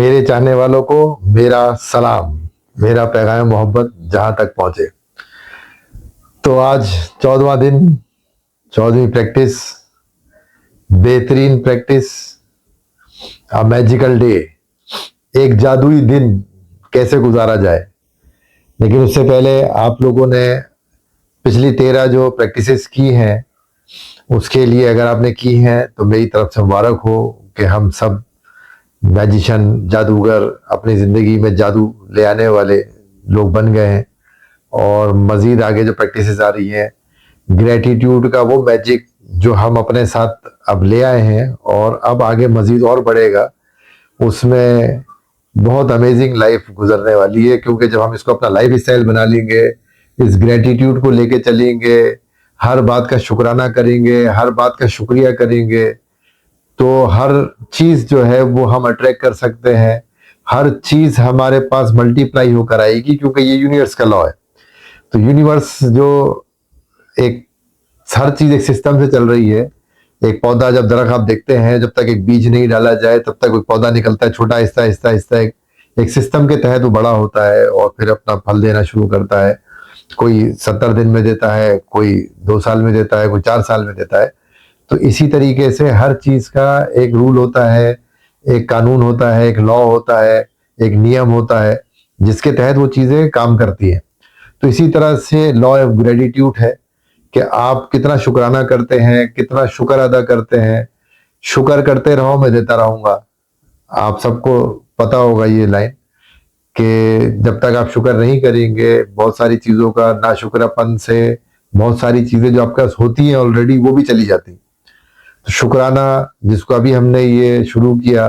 मेरे चाहने वालों को मेरा सलाम, मेरा पैगाम मोहब्बत जहां तक पहुंचे। तो आज 14वां दिन, 14वीं प्रैक्टिस, बेहतरीन प्रैक्टिस, अ मैजिकल डे। एक जादुई दिन कैसे गुजारा जाए। लेकिन उससे पहले आप लोगों ने पिछली 13 जो प्रैक्टिसेस की हैं, उसके लिए अगर आपने की हैं तो मेरी तरफ से मुबारक हो कि हम सब मैजिशियन, जादूगर, अपनी ज़िंदगी में जादू ले आने वाले लोग बन गए हैं। और मज़ीद आगे जो प्रैक्टिसेस आ रही हैं, ग्रेटिट्यूड का वो मैजिक जो हम अपने साथ अब ले आए हैं और अब आगे मज़ीद और बढ़ेगा, उसमें बहुत अमेजिंग लाइफ गुजरने वाली है। क्योंकि जब हम इसको अपना लाइफ स्टाइल बना लेंगे, इस ग्रेटिट्यूड को लेके चलेंगे, हर बात का शुक्राना करेंगे, हर बात का शुक्रिया करेंगे, तो हर चीज जो है वो हम अट्रैक्ट कर सकते हैं। हर चीज हमारे पास मल्टीप्लाई होकर आएगी, क्योंकि ये यूनिवर्स का लॉ है। तो यूनिवर्स जो एक हर चीज एक सिस्टम से चल रही है। एक पौधा, जब दरख्त आप देखते हैं, जब तक एक बीज नहीं डाला जाए तब तक कोई पौधा निकलता है, छोटा, आहिस्ता आहिस्ता आहिस्ता एक सिस्टम के तहत वो बड़ा होता है और फिर अपना फल देना शुरू करता है। कोई 70 दिन में देता है, कोई 2 साल में देता है, कोई 4 साल में देता है। तो इसी तरीके से हर चीज का एक रूल होता है, एक कानून होता है, एक लॉ होता है, एक नियम होता है, जिसके तहत वो चीजें काम करती हैं। तो इसी तरह से लॉ ऑफ ग्रेटिट्यूड है कि आप कितना शुक्राना करते हैं, कितना शुक्र अदा करते हैं। शुक्र करते रहो, मैं देता रहूंगा। आप सबको पता होगा ये लाइन, कि जब तक आप शुक्र नहीं करेंगे, बहुत सारी चीजों का नाशुक्रापन से बहुत सारी चीजें जो आपके पास होती हैं ऑलरेडी, वो भी चली जाती। तो शुक्राना, जिसको अभी हमने ये शुरू किया,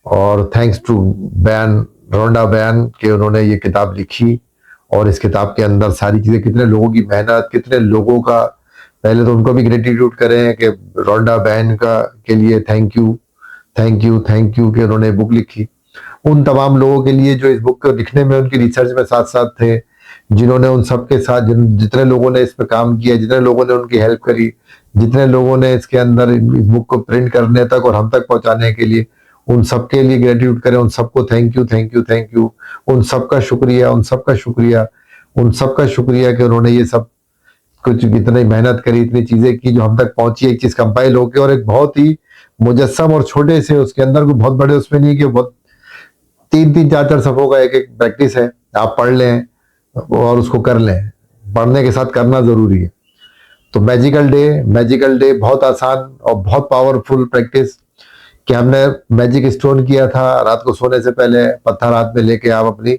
और thanks to Byrne, Rhonda Byrne, के उन्होंने ये किताब लिखी। और इस किताब के अंदर सारी चीजें, कितने लोगों की मेहनत, कितने लोगों का, पहले तो उनको भी ग्रेटिट्यूड करें कि रोंडा बैन का के लिए thank you, thank you, thank you कि उन्होंने बुक लिखी। उन तमाम लोगों के लिए जो इस बुक को लिखने में उनकी रिसर्च में साथ साथ थे, जिन्होंने उन सबके साथ, जितने लोगों ने इस पर काम किया, जितने लोगों ने उनकी हेल्प करी, जितने लोगों ने इसके अंदर इस बुक को प्रिंट करने तक और हम तक पहुंचाने के लिए, उन सबके लिए ग्रेटिट्यूड करें। उन सबको thank you, thank you, thank you. उन सबका शुक्रिया, उन सबका शुक्रिया, उन सबका शुक्रिया कि उन्होंने ये सब कुछ इतनी मेहनत करी, इतनी चीजें की, जो हम तक पहुंची, एक चीज कंपाइल होके। और एक बहुत ही मुजस्सम और छोटे से, उसके अंदर कोई बहुत बड़े उसमें नहीं कि बहुत 3-3, 4-4 सफों का एक एक प्रैक्टिस है। आप पढ़ लें और उसको कर लें, पढ़ने के साथ करना जरूरी है। तो मैजिकल डे, मैजिकल डे बहुत आसान और बहुत पावरफुल प्रैक्टिस, कि हमने मैजिक स्टोन किया था। रात को सोने से पहले पत्थर हाथ में लेके आप अपनी,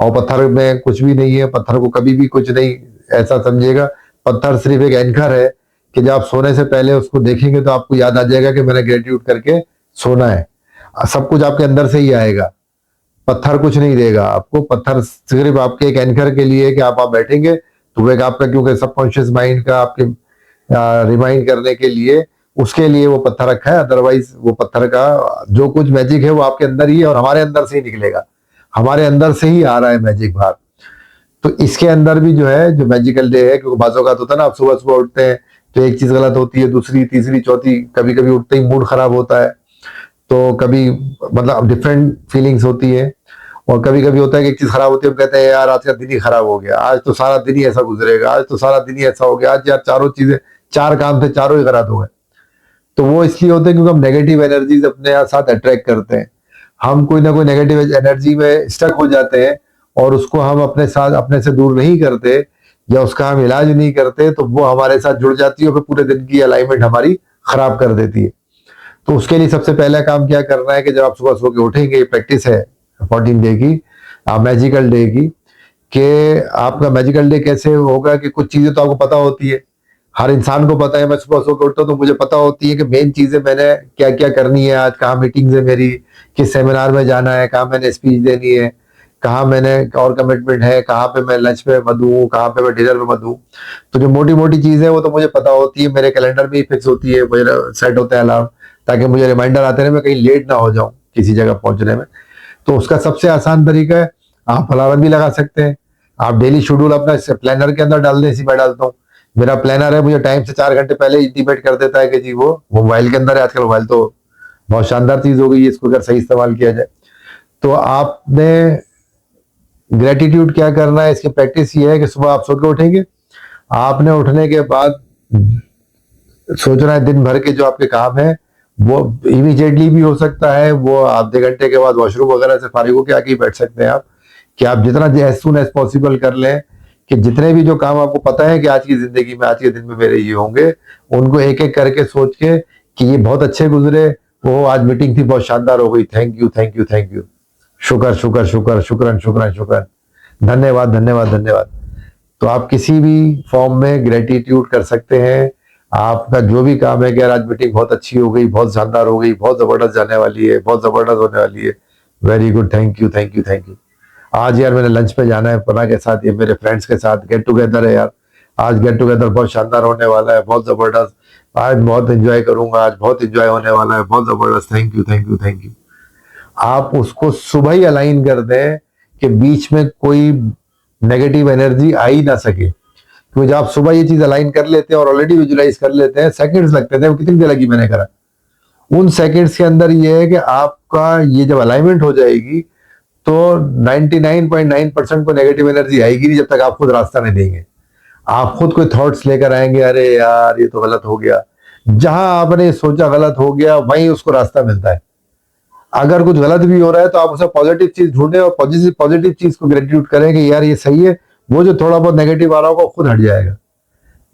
और पत्थर में कुछ भी नहीं है, पत्थर को कभी भी कुछ नहीं ऐसा समझिएगा। पत्थर सिर्फ एक एंकर है, कि जब आप सोने से पहले उसको देखेंगे तो आपको याद आ जाएगा कि मैंने ग्रेटिट्यूड करके सोना है। सब कुछ आपके अंदर से ही आएगा, पत्थर कुछ नहीं देगा आपको। पत्थर सिर्फ आपके एक एंकर के लिए, कि आप बैठेंगे तो वो एक आपका, क्योंकि सबकॉन्शियस माइंड का आपके रिमाइंड करने के लिए, उसके लिए वो पत्थर रखा है। अदरवाइज वो पत्थर का जो कुछ मैजिक है वो आपके अंदर ही है, और हमारे अंदर से ही निकलेगा, हमारे अंदर से ही आ रहा है मैजिक बाहर। तो इसके अंदर भी जो है, जो मैजिकल डे है, क्योंकि बाजों का तो होता है ना, आप सुबह सुबह उठते हैं तो एक चीज गलत होती है, दूसरी, तीसरी, चौथी, कभी कभी उठते ही मूड खराब होता है, तो कभी मतलब डिफरेंट फीलिंग्स होती है। और कभी कभी होता है कि एक चीज खराब होती है, हम कहते हैं यार आज का दिन ही खराब हो गया, आज तो सारा दिन ही ऐसा गुजरेगा, आज तो सारा दिन ही ऐसा हो गया, आज यार चारों चीजें, चार काम थे, चारों ही गलत हो गए। तो वो इसलिए होते हैं क्योंकि हम नेगेटिव एनर्जीज अपने साथ अट्रैक्ट करते हैं। हम कोई ना कोई नेगेटिव एनर्जी में स्टक हो जाते हैं, और उसको हम अपने साथ, अपने से दूर नहीं करते, या उसका हम इलाज नहीं करते, तो वो हमारे साथ जुड़ जाती है और फिर पूरे दिन की अलाइनमेंट हमारी खराब कर देती है। तो उसके लिए सबसे पहला काम क्या करना है, कि जब आप सुबह सुबह के उठेंगे, ये प्रैक्टिस है 14 डे की, मैजिकल डे की, कि आपका मैजिकल डे कैसे होगा, कि कुछ चीजें तो आपको पता होती है, हर इंसान को पता है। मैं सुबह सो के उठता हूँ तो मुझे पता होती है कि मेन चीजें मैंने क्या क्या करनी है, आज कहाँ मीटिंग है मेरी, किस सेमिनार में जाना है, कहाँ मैंने स्पीच देनी है, कहाँ मैंने और कमिटमेंट है, कहाँ पे मैं लंच पे मत दूँ, कहाँ पे मैं डिनर में मत दूँ। तो जो मोटी मोटी चीजें वो तो मुझे पता होती है, मेरे कैलेंडर में ही फिक्स होती है, मेरा सेट होता है अलार्म, ताकि मुझे रिमाइंडर आते रहे, मैं कहीं लेट ना हो जाऊं किसी जगह पहुंचने में। तो उसका सबसे आसान तरीका है, आप अलार्म भी लगा सकते हैं। आप डेली शेड्यूल अपना प्लानर के अंदर डाल दें। इसी मैं डालता हूँ, मेरा प्लानर है, मुझे टाइम से 4 घंटे पहले इंटीमेट कर देता है कि जी वो मोबाइल के अंदर है। आजकल मोबाइल तो बहुत शानदार चीज हो गई है, इसको अगर सही इस्तेमाल किया जाए। तो आपने ग्रेटिट्यूड क्या करना है, इसकी प्रैक्टिस ये है कि सुबह आप सो के उठेंगे, आपने उठने के बाद सोचना है दिन भर के जो आपके काम है, वो इमीडिएटली भी हो सकता है, वो आधे घंटे के बाद वॉशरूम वगैरह से फारिग होकर आके ही बैठ सकते हैं आप, कि आप जितना एज सुन एज पॉसिबल कर लें, कि जितने भी जो काम आपको पता है कि आज की जिंदगी में, आज के दिन में मेरे ये होंगे, उनको एक एक करके सोच के कि ये बहुत अच्छे गुजरे, वो आज मीटिंग थी बहुत शानदार हो गई, thank you thank you thank you, शुक्र शुक्र शुक्र शुक्रन शुक्रन शुक्रन, धन्यवाद धन्यवाद धन्यवाद। तो आप किसी भी फॉर्म में ग्रेटिट्यूड कर सकते हैं। आपका जो भी काम है कि यार आज मीटिंग बहुत अच्छी हो गई, बहुत शानदार हो गई, बहुत जबरदस्त जाने वाली है, बहुत जबरदस्त होने वाली है, very good, thank you thank you thank you. आज यार मैंने लंच पे जाना है पना के साथ, ये मेरे फ्रेंड्स के साथ गेट टुगेदर है यार, आज गेट टुगेदर बहुत शानदार होने वाला है, बहुत जबरदस्त, आज बहुत एंजॉय करूंगा, आज बहुत एंजॉय होने वाला है, बहुत जबरदस्त, thank you thank you thank you. आप उसको सुबह ही अलाइन कर दें कि बीच में कोई नेगेटिव एनर्जी आ ही ना सके, क्योंकि जब आप सुबह ये चीज अलाइन कर लेते हैं और ऑलरेडी विजुलाइज कर लेते हैं, सेकंड्स लगते थे, कितनी देर लगी मैंने करा, उन सेकंड्स के अंदर ये है कि आपका ये जब अलाइनमेंट हो जाएगी तो 99.9% को नेगेटिव एनर्जी आएगी नहीं, जब तक आप खुद रास्ता नहीं देंगे। आप खुद कोई थॉट्स लेकर आएंगे, अरे यार ये तो गलत हो गया, जहां आपने सोचा गलत हो गया वहीं उसको रास्ता मिलता है। अगर कुछ गलत भी हो रहा है तो आप उसे पॉजिटिव चीज ढूंढें और पॉजिटिव चीज को ग्रेटिट्यूड करें कि यार ये सही है, वो जो थोड़ा बहुत नेगेटिव आ रहा होगा खुद हट जाएगा।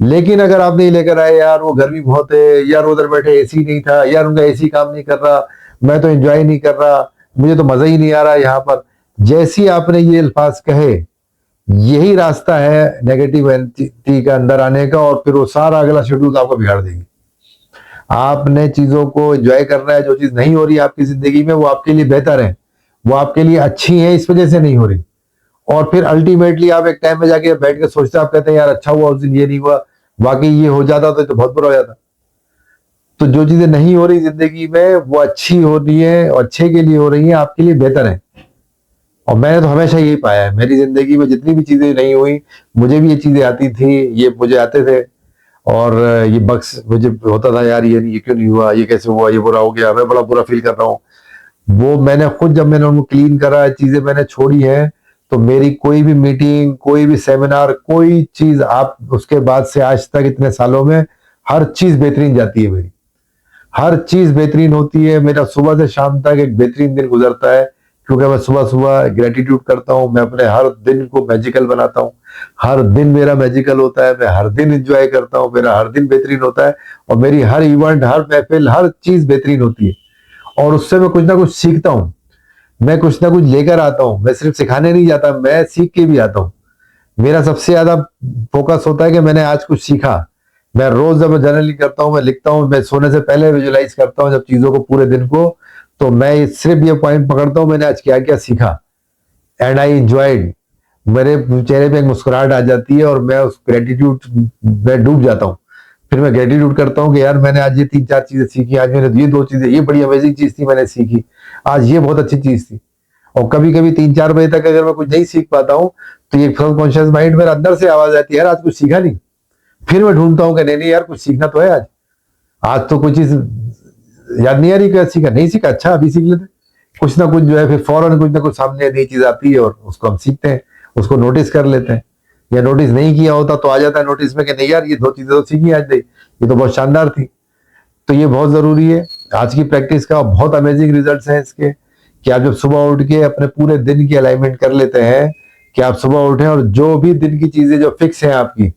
लेकिन अगर आप नहीं लेकर आए, यार वो गर्मी बहुत है, यार उधर बैठे एसी नहीं था, यार उनका एसी काम नहीं कर रहा, मैं तो एंजॉय नहीं कर रहा, मुझे तो मजा ही नहीं आ रहा यहाँ पर, जैसी आपने ये अल्फाज कहे, यही रास्ता है नेगेटिव एनर्जी का अंदर आने का, और फिर वो सारा अगला शेड्यूल आपको बिगाड़ देंगे। आपने चीजों को एंजॉय करना है, जो चीज नहीं हो रही आपकी जिंदगी में वो आपके लिए बेहतर है, वो आपके लिए अच्छी है, इस वजह से नहीं हो रही। और फिर अल्टीमेटली आप एक टाइम में जाके बैठ के सोचते हैं, आप कहते हैं यार अच्छा हुआ उस दिन ये नहीं हुआ, वाकई ये हो जाता तो बहुत बुरा हो जाता। तो जो चीजें नहीं हो रही जिंदगी में वो अच्छी हो रही है, और अच्छे के लिए हो रही है, आपके लिए बेहतर है। और मैंने तो हमेशा यही पाया है, मेरी जिंदगी में जितनी भी चीजें नहीं हुई, मुझे भी ये चीजें आती थी, ये मुझे आते थे, और ये बक्स मुझे होता था, यार ये क्यों नहीं हुआ, ये कैसे हुआ, ये बुरा हो गया, मैं बड़ा बुरा फील कर रहा हूँ। वो मैंने खुद जब मैंने उनको क्लीन करा, चीजें मैंने छोड़ी है, तो मेरी कोई भी मीटिंग, कोई भी सेमिनार, कोई चीज, आप उसके बाद से आज तक इतने सालों में हर चीज बेहतरीन जाती है मेरी, हर चीज बेहतरीन होती है। मेरा सुबह से शाम तक एक बेहतरीन दिन गुजरता है, क्योंकि मैं सुबह सुबह ग्रेटिट्यूड करता हूँ, मैं अपने हर दिन को मैजिकल बनाता हूँ, हर दिन मेरा मैजिकल होता है, मैं हर दिन एंजॉय करता हूँ, मेरा हर दिन बेहतरीन होता है, और मेरी हर इवेंट, हर महफिल, हर चीज बेहतरीन होती है, और उससे मैं कुछ ना कुछ सीखता हूँ, मैं कुछ ना कुछ लेकर आता हूँ। मैं सिर्फ सिखाने नहीं जाता, मैं सीख के भी आता हूँ। मेरा सबसे ज्यादा फोकस होता है कि मैंने आज कुछ सीखा। मैं रोज जब जर्नलिंग करता हूँ, मैं लिखता हूँ, मैं सोने से पहले विजुलाइज करता हूँ जब चीजों को पूरे दिन को, तो मैं सिर्फ ये पॉइंट पकड़ता हूँ मैंने आज क्या क्या सीखा, एंड आई एंजॉयड। मेरे चेहरे पे एक मुस्कुराहट आ जाती है, और मैं उस ग्रेटिट्यूड में डूब जाता हूँ। फिर मैं ग्रेटिट्यूड करता हूँ कि यार मैंने आज ये 3-4 चीजें सीखी, आज मैंने ये 2 चीजें, ये बड़ी अमेजिंग चीज थी मैंने सीखी, आज ये बहुत अच्छी चीज थी। और कभी कभी 3-4 बजे तक अगर मैं कुछ नहीं सीख पाता हूँ, तो ये सबकॉन्शियस माइंड मेरे अंदर से आवाज आती है, यार आज कुछ सीखा नहीं। फिर मैं ढूंढता हूँ कि नहीं नहीं यार कुछ सीखना तो है, आज आज तो कुछ चीज याद नहीं आ रही, क्या सीखा, नहीं सीखा, अच्छा अभी सीख लेते, कुछ ना कुछ जो है, फिर फौरन कुछ ना कुछ सामने नई चीज आती है, और उसको हम सीखते हैं, उसको नोटिस कर लेते हैं। या नोटिस नहीं किया होता तो आ जाता है नोटिस में कि नहीं यार ये 2 चीजें तो सीखी आज नहीं, ये तो बहुत शानदार थी। तो ये बहुत जरूरी है आज की प्रैक्टिस का, बहुत अमेजिंग रिजल्ट्स हैं इसके, कि आप जब सुबह उठ के अपने पूरे दिन की अलाइनमेंट कर लेते हैं, कि आप सुबह उठें और जो भी दिन की चीजें जो फिक्स हैं आपकी,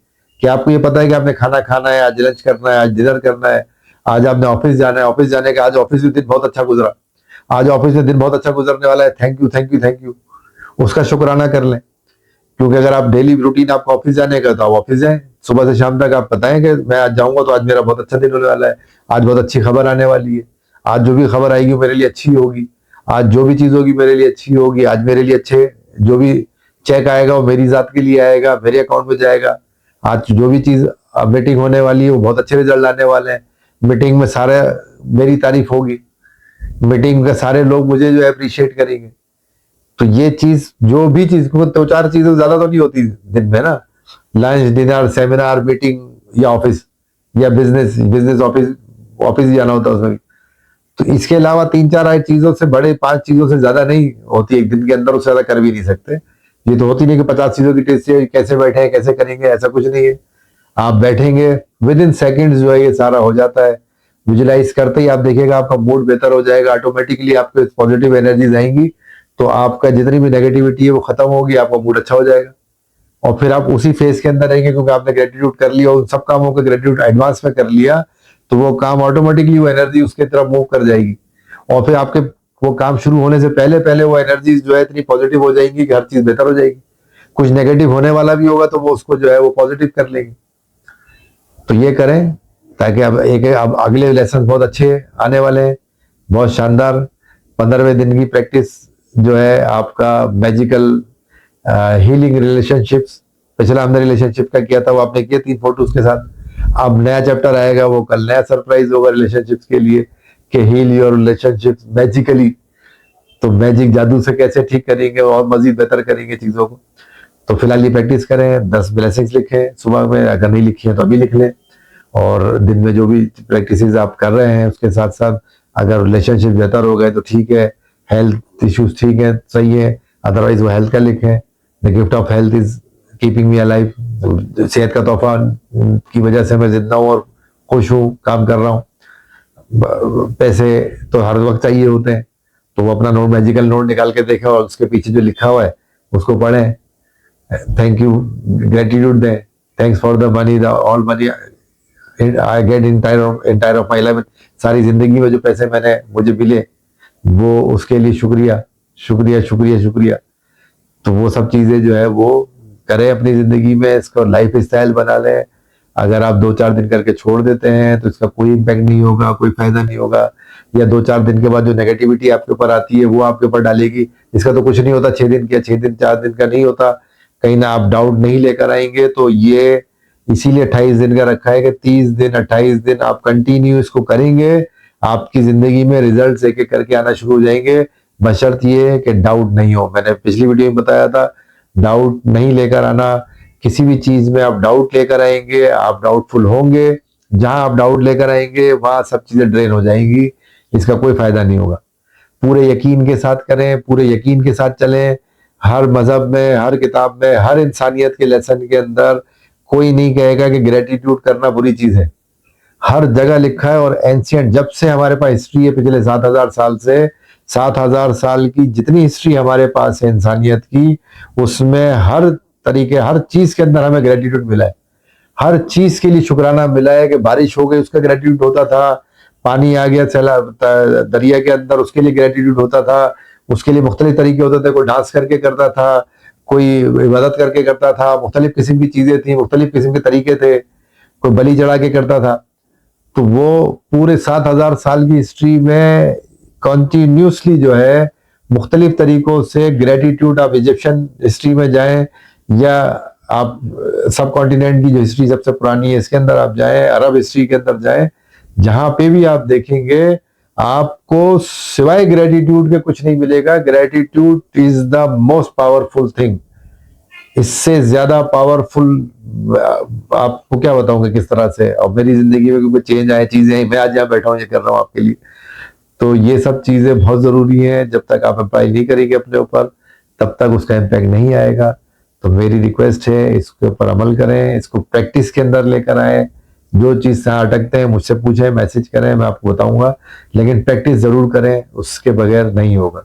कि आपको ये पता है कि आपने खाना खाना है, आज लंच करना है, आज डिनर करना है, आज आपने ऑफिस जाना है, ऑफिस जाने का, आज ऑफिस में दिन बहुत अच्छा गुजरा, आज ऑफिस में दिन बहुत अच्छा गुजरने वाला है, thank you thank you thank you, उसका शुक्राना कर लें। क्योंकि अगर आप डेली रूटीन आपको ऑफिस जाने का, तो आप ऑफिस जाएं, सुबह से शाम तक आप बताएं कि मैं आज जाऊंगा तो आज मेरा बहुत अच्छा दिन होने वाला है, आज बहुत अच्छी खबर आने वाली है, आज जो भी खबर आएगी वो मेरे लिए अच्छी होगी, आज जो भी चीज होगी मेरे लिए अच्छी होगी, आज मेरे लिए अच्छे जो भी चेक आएगा वो मेरी जात के लिए आएगा, मेरे अकाउंट में जाएगा, आज जो भी चीज मीटिंग होने वाली है वो बहुत अच्छे रिजल्ट आने वाले हैं, मीटिंग में सारे मेरी तारीफ होगी, मीटिंग में सारे लोग मुझे जो है अप्रिशिएट करेंगे। तो ये चीज, जो भी चीज को 2-4 चीजें ज्यादा तो नहीं होती दिन में ना, लंच डिनर सेमिनार मीटिंग या ऑफिस या बिजनेस ऑफिस, ऑफिस ही जाना होता है उसमें भी। तो इसके अलावा 3-4 चीजों से बड़े 5 चीजों से ज्यादा नहीं होती एक दिन के अंदर, उससे ज्यादा कर भी नहीं सकते। ये तो होती नहीं कि 50 चीजों की टेस्ट कैसे बैठे हैं कैसे करेंगे, ऐसा कुछ नहीं है। आप बैठेंगे विद इन सेकेंड्स जो है ये सारा हो जाता है। विजुलाइज करते ही आप देखिएगा आपका मूड बेहतर हो जाएगा, ऑटोमेटिकली आपके पॉजिटिव एनर्जीज आएंगी, तो आपका जितनी भी नेगेटिविटी है वो खत्म होगी, आपका मूड अच्छा हो जाएगा। और फिर आप उसी फेज के अंदर रहेंगे क्योंकि आपने ग्रेटिट्यूड कर लिया, उन सब कामों का ग्रेटिट्यूड एडवांस में कर लिया, तो वो काम ऑटोमेटिकली वो एनर्जी उसके तरफ मूव कर जाएगी। और फिर आपके वो काम शुरू होने से पहले पहले वो एनर्जी जो है इतनी पॉजिटिव हो जाएंगी कि हर चीज बेहतर हो जाएगी। कुछ नेगेटिव होने वाला भी होगा तो वो उसको जो है वो पॉजिटिव कर लेंगे। तो ये करें ताकि अब अगले लेसन बहुत अच्छे आने वाले हैं, बहुत शानदार। 15वें दिन की प्रैक्टिस जो है आपका मैजिकल हीलिंग रिलेशनशिप्स, पिछला हमने रिलेशनशिप का किया था वो आपने किया 3 फोटोज के साथ। अब नया चैप्टर आएगा, वो कल नया सरप्राइज होगा रिलेशनशिप्स के लिए कि हील योर रिलेशनशिप्स मैजिकली। तो मैजिक जादू से कैसे ठीक करेंगे और मजीद बेहतर करेंगे चीजों को। तो फिलहाल ये प्रैक्टिस करें, 10 ब्लेसिंग्स लिखें सुबह में, अगर नहीं लिखी है तो अभी लिख लें। और दिन में जो भी प्रैक्टिस आप कर रहे हैं उसके साथ साथ अगर रिलेशनशिप बेहतर हो गए तो ठीक है, हेल्थ इश्यूज ठीक है सही है, अदरवाइज वो हेल्थ का लिखें। The gift of health is keeping me alive. सेहत का तोहफा की वजह से मैं जिंदा हूँ और खुश हूँ, काम कर रहा हूँ। पैसे तो हर वक्त चाहिए होते हैं, तो वो अपना नोट मैजिकल नोट निकाल के देखें और उसके पीछे जो लिखा हुआ है उसको पढ़ें। थैंक यू, ग्रेटिट्यूड दें, thanks for the money, the all money I get entire of my life. सारी जिंदगी में जो पैसे मुझे मिले वो उसके लिए शुक्रिया शुक्रिया शुक्रिया शुक्रिया। तो वो सब चीजें जो है वो करें अपनी जिंदगी में, इसको लाइफ स्टाइल बना लें। अगर आप 2-4 दिन करके छोड़ देते हैं तो इसका कोई इम्पैक्ट नहीं होगा, कोई फायदा नहीं होगा। या 2-4 दिन के बाद जो नेगेटिविटी आपके ऊपर आती है वो आपके ऊपर डालेगी, इसका तो कुछ नहीं होता। 6 दिन का 6 दिन 4 दिन का नहीं होता। कहीं ना आप डाउट नहीं लेकर आएंगे तो ये इसीलिए 28 दिन का रखा है कि 30 दिन 28 दिन आप कंटिन्यू इसको करेंगे, आपकी जिंदगी में रिजल्ट एक एक करके आना शुरू हो जाएंगे, बशर्त ये कि डाउट नहीं हो। मैंने पिछली वीडियो में बताया था, डाउट नहीं लेकर आना। किसी भी चीज में आप डाउट लेकर आएंगे आप डाउटफुल होंगे, जहां आप डाउट लेकर आएंगे वहां सब चीजें ड्रेन हो जाएंगी, इसका कोई फायदा नहीं होगा। पूरे यकीन के साथ करें, पूरे यकीन के साथ चलें। हर मजहब में, हर किताब में, हर इंसानियत के लेसन के अंदर कोई नहीं कहेगा कि ग्रेटिट्यूड करना बुरी चीज है। हर जगह लिखा है। और एंशियंट जब से हमारे पास हिस्ट्री है, पिछले 7000 साल से, 7000 साल की जितनी हिस्ट्री हमारे पास है इंसानियत की, उसमें हर तरीके हर चीज के अंदर हमें ग्रेटिट्यूड मिला है। हर चीज के लिए शुक्राना मिला है कि बारिश हो गई उसका ग्रेटिट्यूड होता था, पानी आ गया चला दरिया के अंदर उसके लिए ग्रेटिट्यूड होता था, उसके लिए मुख्तलिफ तरीके होते थे। कोई डांस करके करता था, कोई इबादत करके करता था, मुख्तलिफ किस्म की चीजें थी, मुख्तलिफ किस्म के तरीके थे, कोई बलि चढ़ा के करता था। तो वो पूरे 7000 साल की हिस्ट्री में कॉन्टिन्यूसली जो है मुख्तलिफ तरीकों से ग्रेटिट्यूड। आप इजिप्शियन हिस्ट्री में जाएं या आप सब कॉन्टिनेंट की जो हिस्ट्री सबसे पुरानी है इसके अंदर आप जाएं, अरब हिस्ट्री के अंदर जाएं, जहां पे भी आप देखेंगे आपको सिवाय ग्रेटिट्यूड के कुछ नहीं मिलेगा। Gratitude is the most powerful thing. इससे ज्यादा पावरफुल आपको क्या बताऊंगा किस तरह से। और मेरी जिंदगी में क्योंकि चेंज आए, चीजें आई, मैं आज यहाँ बैठा हूँ ये कर रहा हूँ आपके लिए। तो ये सब चीजें बहुत जरूरी हैं। जब तक आप अप्लाई नहीं करेंगे अपने ऊपर तब तक उसका इम्पैक्ट नहीं आएगा। तो मेरी रिक्वेस्ट है इसके ऊपर अमल करें, इसको प्रैक्टिस के अंदर लेकर आए। जो चीज से अटकते हैं मुझसे पूछें, मैसेज करें, मैं आपको बताऊंगा, लेकिन प्रैक्टिस जरूर करें, उसके बगैर नहीं होगा।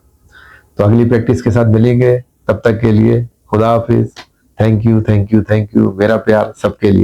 तो अगली प्रैक्टिस के साथ मिलेंगे, तब तक के लिए खुदा हाफिज। Thank you thank you thank you. मेरा प्यार सबके लिए।